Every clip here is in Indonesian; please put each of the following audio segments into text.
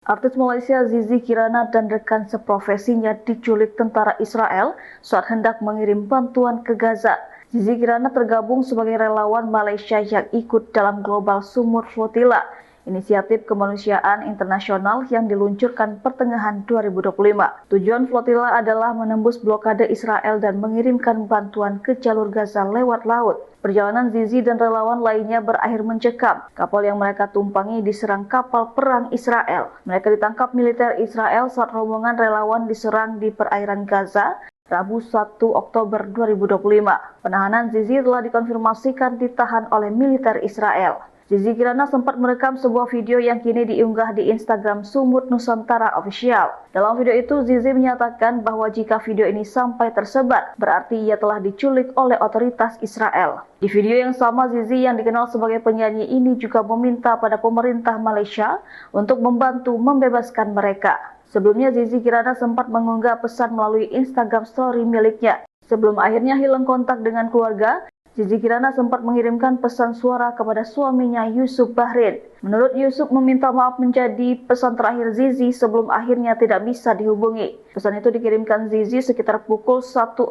Artis Malaysia Zizi Kirana dan rekan seprofesinya diculik tentara Israel saat hendak mengirim bantuan ke Gaza. Zizi Kirana tergabung sebagai relawan Malaysia yang ikut dalam Global Sumur Flotilla, inisiatif kemanusiaan internasional yang diluncurkan pertengahan 2025. Tujuan flotilla adalah menembus blokade Israel dan mengirimkan bantuan ke jalur Gaza lewat laut. Perjalanan Zizi dan relawan lainnya berakhir mencekam. Kapal yang mereka tumpangi diserang kapal perang Israel. Mereka ditangkap militer Israel saat rombongan relawan diserang di perairan Gaza Rabu 1 Oktober 2025. Penahanan Zizi telah dikonfirmasikan ditahan oleh militer Israel. Zizi Kirana sempat merekam sebuah video yang kini diunggah di Instagram Sumut Nusantara Official. Dalam video itu, Zizi menyatakan bahwa jika video ini sampai tersebar, berarti ia telah diculik oleh otoritas Israel. Di video yang sama, Zizi yang dikenal sebagai penyanyi ini juga meminta pada pemerintah Malaysia untuk membantu membebaskan mereka. Sebelumnya, Zizi Kirana sempat mengunggah pesan melalui Instagram Story miliknya. Sebelum akhirnya hilang kontak dengan keluarga, Zizi Kirana sempat mengirimkan pesan suara kepada suaminya Yusuf Bahrin. Menurut Yusuf, meminta maaf menjadi pesan terakhir Zizi sebelum akhirnya tidak bisa dihubungi. Pesan itu dikirimkan Zizi sekitar pukul 1.40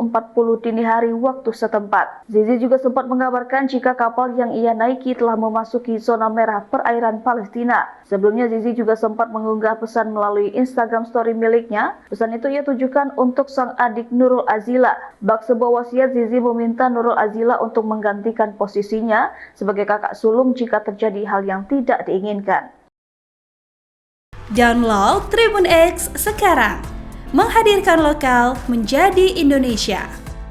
dini hari waktu setempat. Zizi juga sempat mengabarkan jika kapal yang ia naiki telah memasuki zona merah perairan Palestina. Sebelumnya Zizi juga sempat mengunggah pesan melalui Instagram Story miliknya. Pesan itu ia tujukan untuk sang adik Nurul Azila. Bak sebuah wasiat, Zizi meminta Nurul Azila untuk menggantikan posisinya sebagai kakak sulung jika terjadi hal yang tidak diinginkan. Download Tribun X sekarang, menghadirkan lokal menjadi Indonesia.